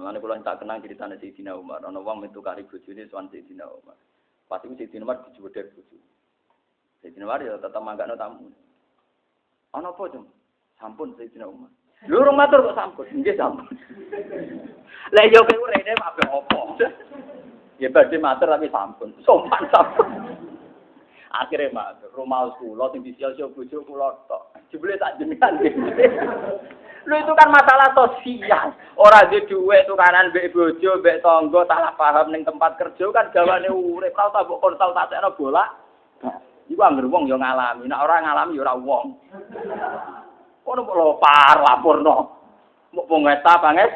Mulane kula tak kenang ceritane Sayyidina Umar, ana wong metu kari bojone sowan Sayyidina Umar. Pas iku Sayyidina Umar dijubedher bojone. Sayyidina Umar ya tetep manggakno tamu. Ana apa, Jum? Sampun Sayyidina Umar. Lho urung matur kok sampun. Nggih sampun. Lah yo kowe urene mabe opo? Ya badhe matur tapi sampun. Sopan sampun. Akhire matur, rumah kula sing disial-sial bojo kula tok. Jebule tak jenengan. Lho itu kan masalah sosial. Ora duwe dhuwit tukaran mbek bojo, mbek tangga salah paham ning tempat kerja kan gawane urip. Ora tak mbok konsultasekno bolak. Iku anggere wong yo ngalami, nek ora ngalami yo ora wong. Ono kok laporno. Mbok pengeta banget.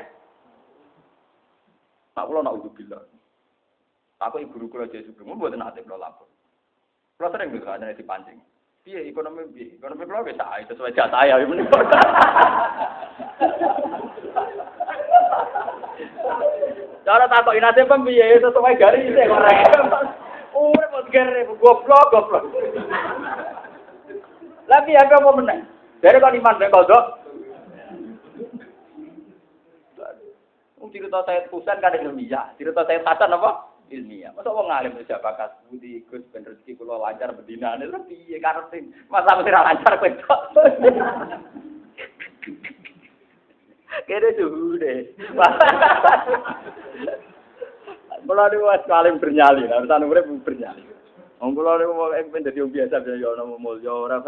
Pak kula nak ujubillah. Aku ibu guru kula Yesus Kristus mboten nate kula lapor. Kula sering ngene dipancing. Piye ekonomi piye? Ekonomi kula wis sae sesuai jatah ya menika. Cara takok inate piye sesuai garis kok ora. Urip kok gere goblok. Lah piye apa meneh? Dari kon iman nek kodok. Cerita saya Husain kan ilmiah, cerita saya Hasan apa? Ilmiah. Masa wong ngalim wis bakat budi Gus ben rezeki kula lancar bedinane lho piye karepe? Masa mesti ra lancar kowe tok. Kene suhude. Kula niku wis kalim bernyali, urusan urip bernyali. Wong kula niku ben dadi wong biasa ya ono mulya ora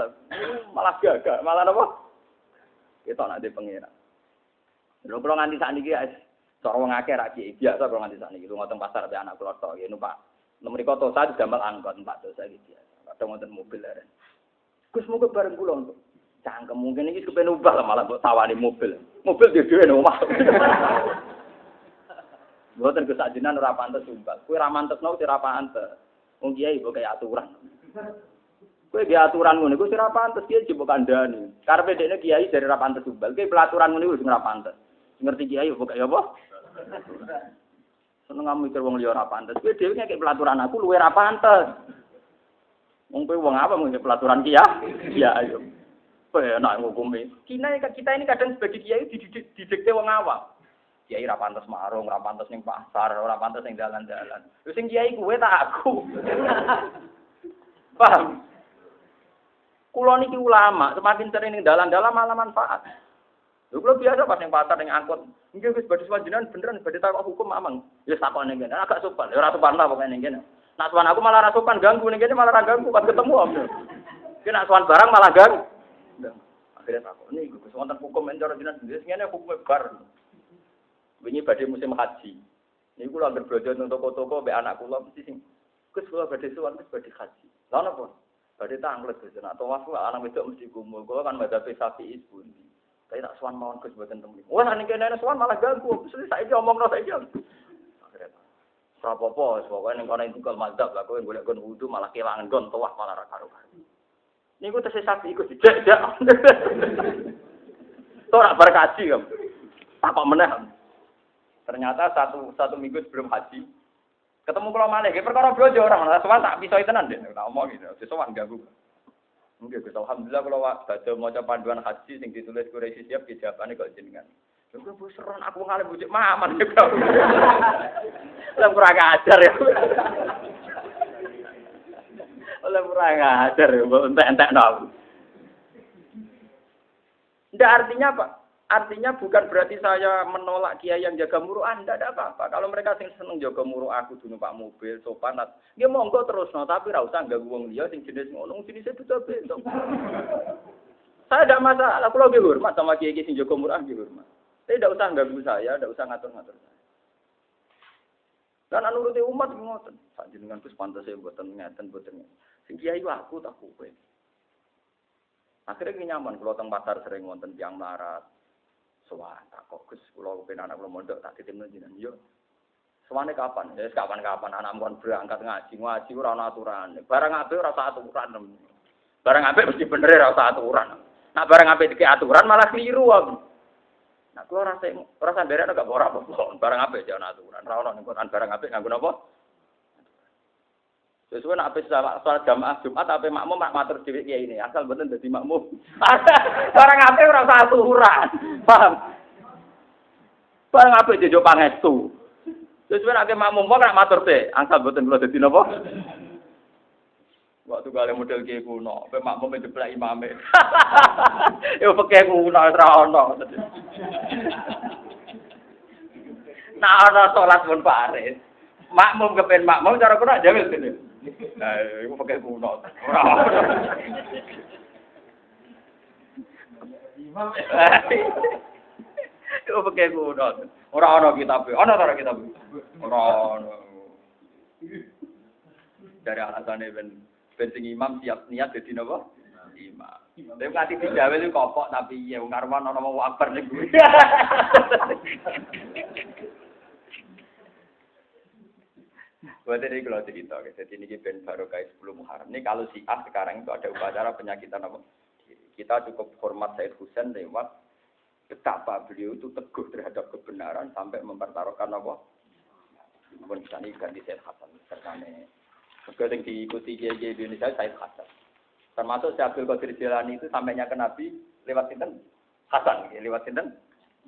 malah gagak, malah napa? Ketok nek pengira. Lho kula nganti sakniki cara wong akeh ra kiai biasa kula nganti sakniki lunga teng pasar be anak kula tok ya numpak. Nomriko tosa didamel angkot numpak tosa iki biasa. Kadang wonten mobil leren. Gus mung bareng kula untuk cangkem mungkin iki kepen ubah malah mbok tawani mobil. Mobil dhewe nang omah. Mboten kesajenan ora pantes sumbang. Kowe ra mantesno ora pantes. Wong kiai kok kaya aturan. Kowe ge aturan ngono iku ora pantes kiai jebok kandhane. Karepe dekne kiai dari ra pantes sumbang. Kowe pelaturan ngono iku ora pantes. Ngerti kiai kok kaya apa? Seneng mikir wong liya ora pantes. Kowe dhewe nek pelaturan aku luwe ra pantes. Wong kowe wong apa mung pelaturan kiai? Ya ayo. Kowe enak ngukumi. Kita ini kadang sebagai kiai didikte wong awam. Kiai ora pantes marung, ora pantes ning pasar, ora pantes ning dalan-dalan. Lho sing kiai kuwe tak aku. Paham? Kula niki ulama, semakin sering ning dalan-dalan malah manfaat. Lho kula biasa pas ning pasar ning angkot, nggih wis badhe panjenengan beneran badhe takok hukum amang. Ya takon ning kene, agak sopan. Ya ora sopan lah pokoke ning kene. Nak sowan aku malah ora sopan, ganggu ning kene malah ora ganggu pas ketemu om. Ki nak sowan barang malah ganggu. Akhirnya takok niku Gus wonten hukum encar jenengan wis ngene hukume bar. Wingi badhe musim haji. Niku kula anggere blojo nang toko-toko mbek anak kula mesti sing Gus kula badhe sowan Gus badhe haji. Lha napa? Badhe tanglet Gus nek tawaf anak wedok mesti kumul. Kula kan madzhab Syafi'i pun. Saya tak sowan mawon Gus mboten temu. Wah nek kene sowan malah ganggu. Mesti saiki omongno saiki. Akhire. Ora apa-apa, pokoke ning kono iku madzhab lah kowe golek gon wudu malah kelangan gon tawaf malah ra karo-karo. Niku tesih Syafi'i iku dijak-jak. Ora berkaji kan. Takok meneh. Ternyata satu minggu sebelum haji ketemu kula malih nggih perkara blojo orang sowan tak pisoi tenan Dik. Tak omong gitu. Sowan ganggu. Nggih Gus alhamdulillah kula badhe maca panduan haji sing ditulis Quraisy siap dijawabane kok jenengan. Lho kok wis seron aku ngalim bujuk maman. Lah kurang ajar ya. Lah kurang ajar ya mbok entek-entekno aku. Ndak artinya apa? Artinya bukan berarti saya menolak kiai yang jaga muruah, tidak ada apa-apa. Kalau mereka sing seneng jaga muruah aku dulu Pak mobil, sopan, ya monggo terusno, tapi ra usah ganggu wong liya sing jenis ngono, jenis beda-beda. Saya tidak masalah, kalau nggih hormat sama kiai sing jaga muruah nggih hormat. Tapi tidak usah ganggu saya, tidak usah ngatur-ngatur saya. Dan nuruti umat ngoten. Sak jenengan Gus pantes mboten ngeten mboten. Sing kiai aku tak kowe. Akhirnya nyaman kalau teng pasar sering wonten tiyang melarat. Sowan tak kok Gus kula kepen anak kula mondok tak titipno jenengan yo. Sowane kapan? Ya kapan-kapan anak mon berangkat ngaji ora ana aturane. Barang apik ora usah aturan. Barang apik mesti bener ora usah aturan. Nah barang apik dikek aturan malah keliru aku. Nah kula ora sandere gak ora apa-apa. Barang apik jangan aturan. Ora ono ning Quran barang apik nganggo napa? Sesuai nak habis salat jamaah Jumat apa makmum mak matur dhewe kiai ini asal mboten dadi makmum. Barang apik ora usah aturan. Paham? Bareng apik dijuk pangestu. Terus nek makmum kok nek matur teh, angsal boten kula dadi napa? Waktu kali model kiai kuno, pe makmum jeblak imame. Yo peke kuno ora ono. Nah ana salat pun paris. Makmum kepen makmum cara kuno jawel gini. Nah, iku peke kuno. Ora ono. Imam. Yo peke kuno. Ora ono kitab. Ono ta kitab? Ora ono. Dari alasane ben sing imam siap niat dadi napa? Imam. Tapi nganti dijawe itu kopok tapi ya wong karwan ana mau akbar ning kuwi. Buat ini kalau cerita, jadi ini ben barokah 10 Muharram. Ini kalau Syiah sekarang itu ada upacara penyakitan apa? Kita cukup hormat Said Husain lewat betapa beliau itu teguh terhadap kebenaran sampai mempertaruhkan apa? Bukan kita ini ganti Said Hasan karena yang diikuti kiai di Indonesia Said Hasan. Termasuk Syekh Abdul Qadir Jilani itu sampainya ke Nabi lewat sinten? Hasan, lewat sinten?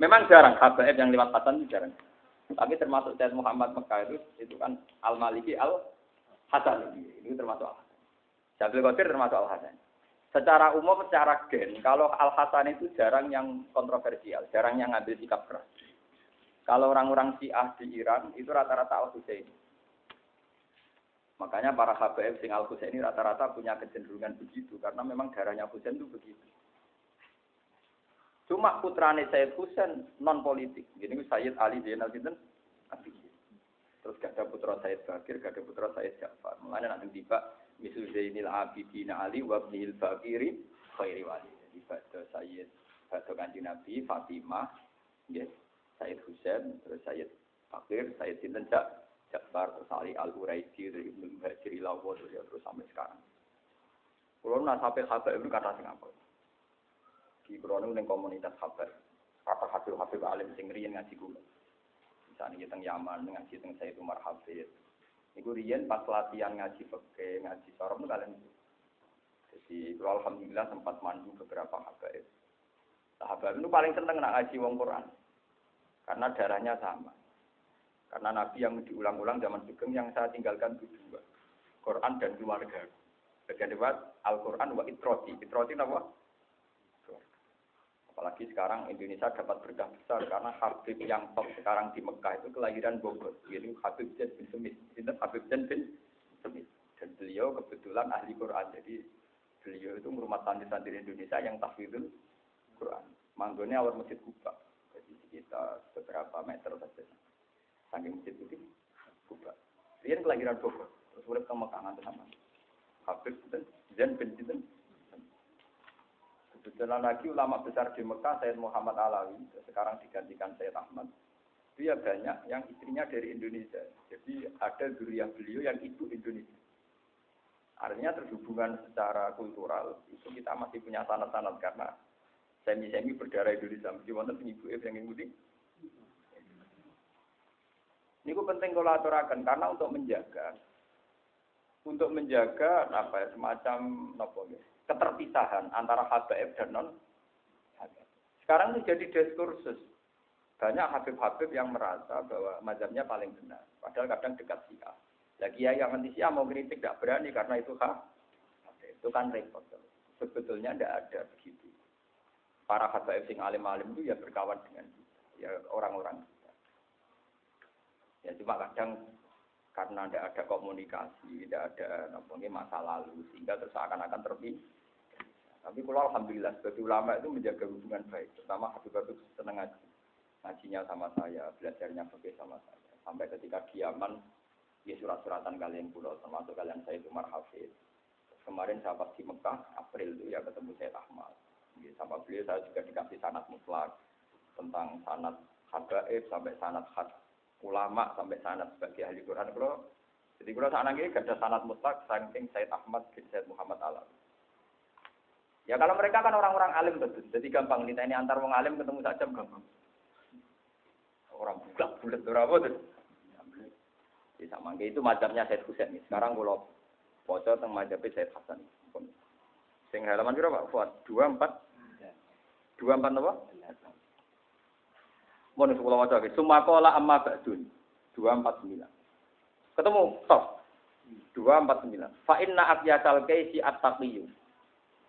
Memang jarang habaib yang lewat Hasan itu jarang. Tapi termasuk Syekh Muhammad Mekah itu kan Al-Maliki Al-Hasan. Itu termasuk Al-Hasan. Syekh Abdul Qadir termasuk Al-Hasan. Secara umum, secara gen, kalau Al-Hasan itu jarang yang kontroversial, jarang yang ngambil sikap keras. Kalau orang-orang Syiah di Iran itu rata-rata Al-Husaini. Makanya para habaib sing Al-Husaini rata-rata punya kecenderungan begitu karena memang darahnya Husain itu begitu. Cuma putrane Sayyid Husain non politik. Jadi Sayyid Ali Zainal Abidin Abidin. Terus gak ada putra Sayyid Bakir, gak ada putra Sayyid Ja'far. Mulanya nanti tiba misal Zainil Abidin Ali wa ibnil Bakiri khairi wali. Jadi pada Sayyid pada Kanjeng Nabi Fatimah, yes, Sayyid Husain, terus Sayyid Bakir, Sayyid Sinten Ja'far, terus Ali Al-Quraisy, dari Ibnu Muhajir Lawa, terus sampai sekarang. Kalau nasabe habaib itu kata Singapura. Di Qur'an itu komunitas habaib. Kata habib alim sing riyen ngaji kula. Misalnya teng Yaman ngaji teng Sayyid Umar Hafid. Niku riyen pas latihan ngaji fikih, ngaji sorong itu kalian. Jadi alhamdulillah sempat mandu beberapa habaib. Habaib itu paling seneng nak ngaji wong Qur'an. Karena darahnya sama. Karena Nabi yang diulang-ulang zaman Sugeng yang saya tinggalkan itu dua. Quran dan keluarga. Bagian kedua Al-Quran wa itroti. Itroti apa? Apalagi sekarang Indonesia dapat berkah besar karena Habib yang top sekarang di Mekah itu kelahiran Bogor. Yaitu Habib Zain bin Semit. Itu Habib Zain bin Semit. Dan beliau kebetulan ahli Quran. Jadi beliau itu merumat santri-santri Indonesia yang tahfidzul Quran. Manggonnya awal Masjid Kuba. Jadi sekitar beberapa meter saja. Saking masjid itu Kuba. Dia kelahiran Bogor. Terus urip ke Mekah nganti sama. Habib dan Zain bin Sinten. Kebetulan lagi ulama besar di Mekah Sayyid Muhammad Alawi, sekarang digantikan Sayyid Ahmad. Dia banyak yang istrinya dari Indonesia. Jadi ada zuriyah beliau yang ibu Indonesia. Artinya terhubungan secara kultural itu kita masih punya sanad-sanad karena semi-semi berdarah Indonesia. Mesti wonten ibu yang ngikuti. Ini penting kalau aturakan karena untuk menjaga apa ya, semacam keterpisahan antara habaib dan non habaib. Sekarang itu jadi diskursus. Banyak habib-habib yang merasa bahwa mazhabnya paling benar. Padahal kadang dekat Syiah. Lagi yang anti Syiah mau kritik tidak berani karena itu itu kan repot. Sebetulnya tidak ada begitu. Para habaib sing alim-alim itu ya berkawan dengan ya orang-orang. Ya cuma kadang karena tidak ada komunikasi, tidak ada masa lalu sehingga terus akan terpisah. Tapi kalau alhamdulillah sebagai ulama itu menjaga hubungan baik, terutama habib-habib senang ngajinya sama saya, belajarnya fikih sama saya. Sampai ketika di Yaman, ya surat-suratan kalian pulau termasuk kalian Sayyid Umar Hafid. Kemarin saya pas di Mekah, April itu ya ketemu Sayyid Ahmad. Ya, sama beliau saya juga dikasih sanad mutlak tentang sanad habaib sampai sanad ulama sampai sanad sebagai ahli Quran. Jadi kalau saat ini ada sanad mutlak saking Sayyid Ahmad bin Sayyid Muhammad Alawi. Ya kalau mereka kan orang-orang alim betul, jadi gampang nih ini antar wong alim ketemu saja gampang. Orang bulat berapa tuh? Jadi sama itu mazhabnya Sayyid Husain. Sekarang kalau foto tentang mazhab Sayyid Hasan. Sing halaman berapa Pak? Fuad 24 apa? Mun sekolah waca iki sumakola amma ba'dun 249. Ketemu top 249. Fa inna abyasal kaisi at-taqiyyu.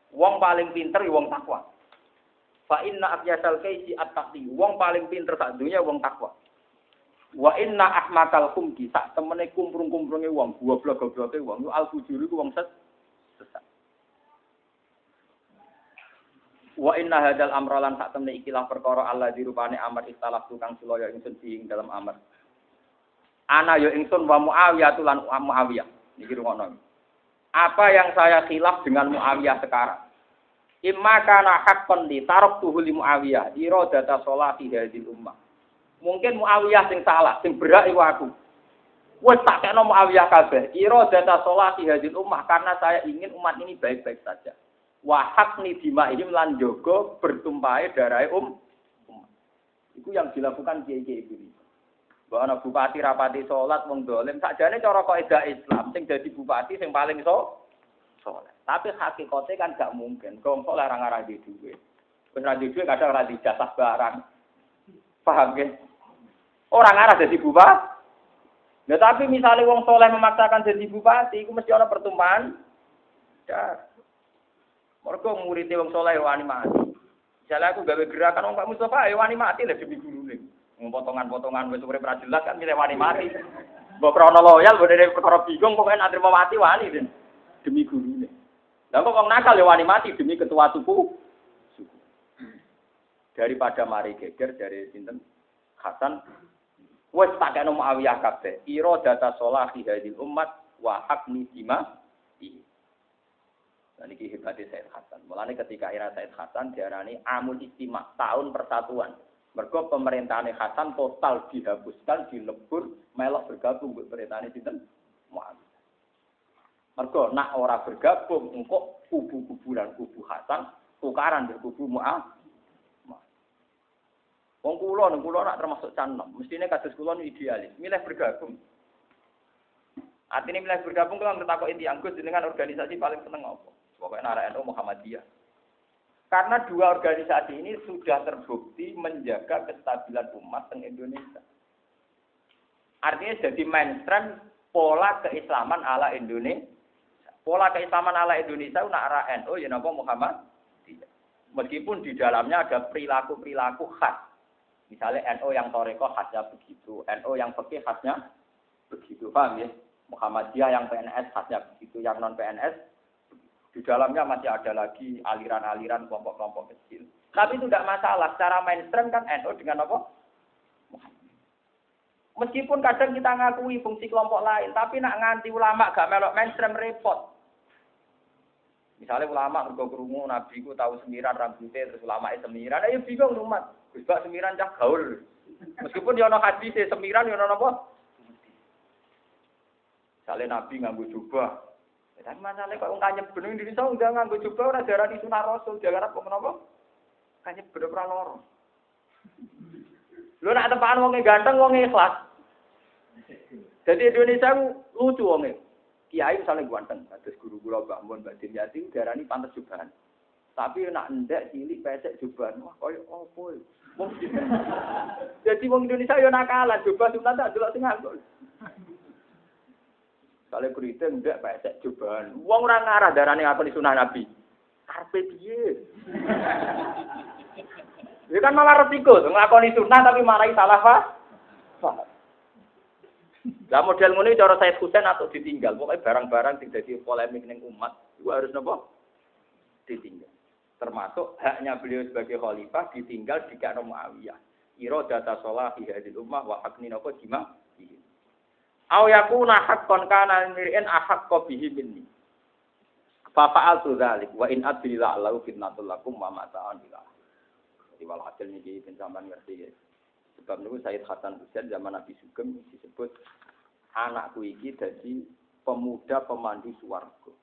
Wong paling pinter ya wong takwa. Fa inna abyasal kaisi at-taqiyyu. Wong paling pinter sak dunya wong takwa. Wa inna ahmakal kumki sak temene kumprung-kumprunge wong, goblok-gobloke wong, al-fujuri ku wong sesat. Wa inna hadzal amra lan sak temene ikilah perkara Allah dirupane amar istalaf tukang sulaya ingsun ing dalam amar. Ana ya ingsun wa Muawiyah lan Muawiyah. Niki rungono. Apa yang saya khilaf dengan Muawiyah sekarang? Imma kana haqqan li taraktuhu li Muawiyah iradata sholati hadhil ummah. Mungkin Muawiyah sing salah, sing berak iku aku. Wes tak kena Muawiyah kabeh. Iradata sholati hadhil ummah karena saya ingin umat ini baik-baik saja. Wahakni dimaihim lan jaga bertumpahe darahe umat. Itu yang dilakukan kiai-kiai ini. Bahwa ana bupati rapati salat wong dolim sakjane cara kaidah Islam sing dadi bupati sing paling saleh. Tapi hakikate kan gak mungkin. Wong saleh ora ngarah di dhuwit. Wis ra di dhuwit kadang ora di jatah barang. Paham nggih? Ora ngarah dadi bupati. Nah, tapi misalnya wong saleh memaksakan jadi bupati, iku mesti ana pertumpahan. Ya. Mergo murid wong saleh wani mati. Misalnya aku gawe gerakan wong Pak Mustofa wani mati lah demi gurune. Potongan-potongan wis urip ra jelas kan milih wani mati. Mbok krono loyal mbok dene perkara bingung pokoke nek trimo mati wani demi gurune. Lah kok wong nakal ya wani mati demi ketua suku. Daripada mari geger dari sinten Hasan wis tak kena Muawiyah kabeh. Ira data sholahi hadil umat wa hakni dima. Dan ini hebatnya Said Hasan. Mulanya ketika era Said Hasan diarani Amul Istima, tahun persatuan. Mergo pemerintahan Hasan total dihapuskan, dilebur, melok bergabung dengan pemerintahan sinten Muawiyah. Mergo nak ora bergabung, engko kubu-kuburan kubu Hasan tukaran dengan kubu Muawiyah. Wong kula nak termasuk canom, mestine kados kula idealis, milih bergabung. Artinya milih bergabung kalau ngertakok inti anggus dengan organisasi paling seneng apa? Pokoknya Nara NU Muhammadiyah. Karena dua organisasi ini sudah terbukti menjaga kestabilan umat di Indonesia. Artinya jadi mainstream pola keislaman ala Indonesia. Pola keislaman ala Indonesia Nara NU ya napa Muhammadiyah. Meskipun di dalamnya ada perilaku-perilaku khas. Misalnya NU yang toreko khasnya begitu, NU yang fikih khasnya begitu, paham ya? Muhammadiyah yang PNS khasnya begitu, yang non PNS di dalamnya masih ada lagi aliran-aliran kelompok-kelompok kecil. Tapi itu tidak masalah. Secara mainstream kan NU dengan apa? Meskipun kadang kita ngakui fungsi kelompok lain, tapi nak nganti ulama gak melok mainstream repot. Misalnya ulama bergurungu Nabi ku tahu semiran rambutnya terus ulama semiran, ayo bingung umat. Gus bak semiran cah gaul. Meskipun dia ono hadis semiran, dia ono apa? Misalnya Nabi nganggo jubah. Tapi masalahnya kok kanyep bener Indonesia udah nganggo jubah ora darani sunah Rasul, jangan apa menapa? Kanyep bener ora loro. Lho nek tepakan wong ganteng wong ikhlas. Jadi Indonesia lucu wong Kiai misalnya ganteng, kados guru kula Mbak Mun Mbak Dimyati darani pantes jubahan. Tapi nak ndek cilik pesek jubahan, wah koyo opo iki. Jadi wong Indonesia yo nakalan, jubah sunat tak delok sing nganggo. Kale kriting ndak pesek jubahan. Wong ora ngarah darane ngakoni sunah Nabi. Karepe piye? Ya kan malah resiko ngakoni sunah tapi marahi salah paham. Lah model ngono cara Said Husain atau ditinggal. Pokoke barang-barang sing dadi polemik ning umat iku harus napa? Ditinggal. Termasuk haknya beliau sebagai khalifah ditinggal di Ka'no Muawiyah. Ira data sholahi hadil ummah wa hakni napa jima. Aw yakuna haqqan kana mir'in ahaqqa bihi minni. Fa fa'altu dzalik wa in adrila Allahu fitnatul lakum wa mata'an billah. Jadi walhasil niki penjaman ngerti ya. Sebab niku Said Hasan Husain zaman Nabi Sugeng disebut anakku iki dadi pemuda pemandu swarga.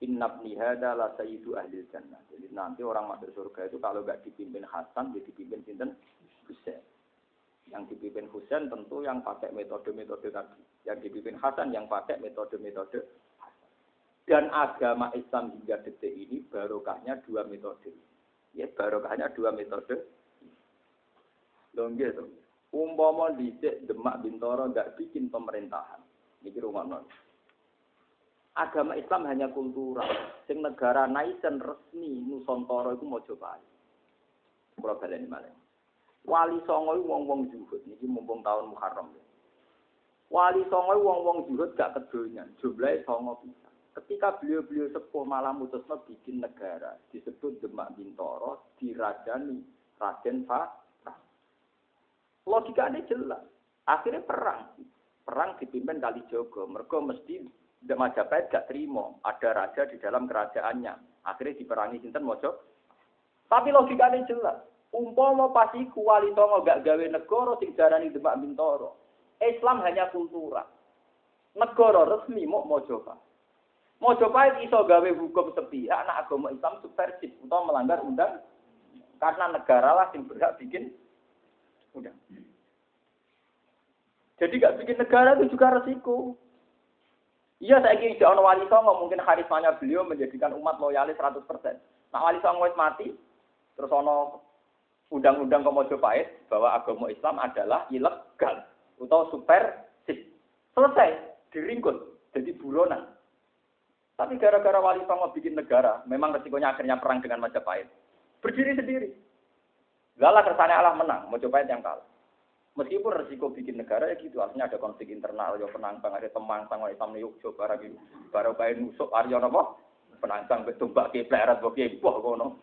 Innabni hadza la sayyidu ahli jannah. Jadi nanti orang masuk surga itu kalau enggak dipimpin Hasan, dia dipimpin sinten? Husain. Yang dipimpin Husain tentu yang pakai metode-metode tadi. Yang dipimpin Hasan yang pakai metode-metode Hasan. Dan agama Islam hingga detik ini barokahnya dua metode. Ya, barokahnya dua metode. Lho nggih to. Umpama dhisik Demak Bintoro enggak bikin pemerintahan. Niki rumakno. Agama Islam hanya kultural. Sing negara naisen resmi Nusantara iku Mojopahit. Kula baleni malih. Wali Songo iku wong-wong zuhud niki mumpung tahun Muharram. Wali Songo iku wong-wong zuhud gak kedonyan, jumlahe 9 pisan. Ketika beliau-beliau sepuh malah mutusno bikin negara disebut Demak Bintoro dirajani Raden Fatah. Logikanya jelas. Akhirnya perang dipimpin Kalijogo. Mergo mesti Majapahit gak terima ada raja di dalam kerajaannya. Akhirnya diperangi sinten Mojo. Tapi logikanya jelas. Umpama pas iku Wali Songo gak gawe negara sing diarani Demak Bintoro. Islam hanya kultural. Negara resmi mau Mojopahit. Mojopahit iso gawe hukum sepihak anak agama Islam subversif utawa melanggar undang karena negara lah yang berhak bikin undang. Jadi gak bikin negara itu juga resiko. Iya saya kira tidak Wali Songo mungkin karismanya beliau menjadikan umat loyalis 100%. Nah Wali Songo wis mati terus ono undang-undang ke Mojopahit bahwa agama Islam adalah ilegal atau subversif. Selesai diringkut jadi buronan. Tapi gara-gara Wali Songo bikin negara, memang resikonya akhirnya perang dengan Majapahit. Berdiri sendiri. Lala kersane Allah menang, Majapahit yang kalah. Meskipun resiko bikin negara ya gitu, artinya ada konflik internal, ya penangsang, ada temangsang, Islam yuk coba lagi, baru bayi nusuk, Arya apa? Penangsang, betumbak ke pleret, bagi buah kono.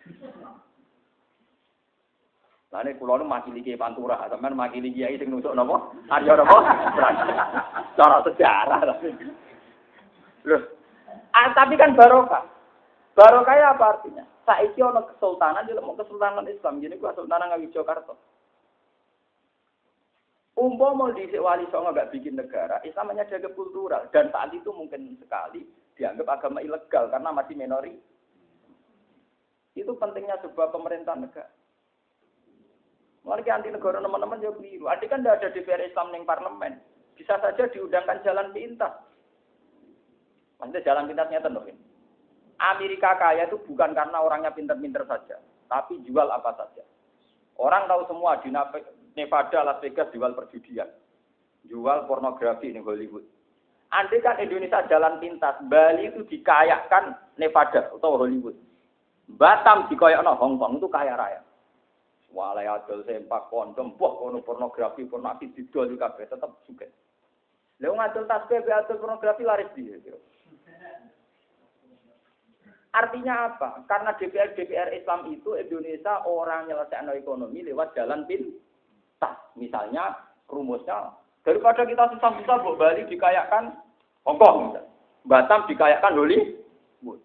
Nah ini kulo nu makili ke Pantura, teman makili kiai sing nusuk apa? Arya apa? Cara sejarah lah. Loh. Tapi kan barokah. Barokah apa artinya? Saiki ana kesultanan yo mau kesultanan Islam. Jadi kesultanan Ngayogyakarta. Umpama dhisik Wali Songo enggak bikin negara, Islam hanya jaga kultural dan saat itu mungkin sekali dianggap agama ilegal karena masih minoritas. Itu pentingnya sebuah pemerintahan negara. Warga anti negara teman-teman yo keliru. Adik kan tidak ada DPR Islam ning parlemen. Bisa saja diundangkan jalan pintas. Maksudnya jalan pintasnya tentuin. Amerika kaya itu bukan karena orangnya pintar-pintar saja, tapi jual apa saja. Orang tahu semua di Nevada, Las Vegas jual perjudian, jual pornografi di Hollywood. Andai kan Indonesia jalan pintas, Bali itu dikayakan Nevada atau Hollywood. Batam dikayakno Hong Kong itu kaya raya. Walai adol sempak kondom, pornografi didol juga tetap juga. Lha ngadol tasbih adol pornografi laris piye kira. Artinya apa? Karena DPR Islam itu Indonesia orang nyelesaikan ekonomi lewat jalan pintas. Misalnya rumusnya daripada kita susah-susah buat Bali dikayakan Hong Kong, Batam dikayakan Hollywood.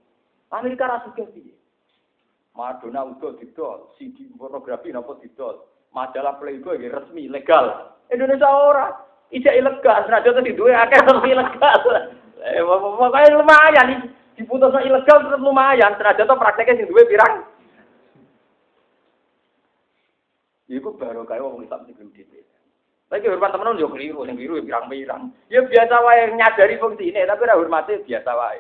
Amerika ra sugih piye? Madonna uga didol, CD pornografi napa didol. Majalah Playboy resmi legal. Indonesia ora, ijek ilegal, senajan tadi duwe akeh resmi ilegal. Pokoknya lumayan nih. Diputusnya ilegal tetap lumayan, senajan to prakteknya sing duwe pirang. Iku baru kaya wong Islam sing gelem dhewe. Lagi hormat temen yo keliru, sing keliru pirang-pirang. Ya biasa wae nyadari fungsine, tapi ora hormate biasa wae.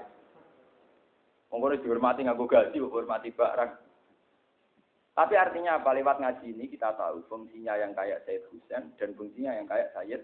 Wong kono dihormati nganggo gaji, hormati barang. Tapi artinya apa? Lewat ngaji ini kita tahu fungsinya yang kayak Said Husain dan fungsinya yang kayak Sayyid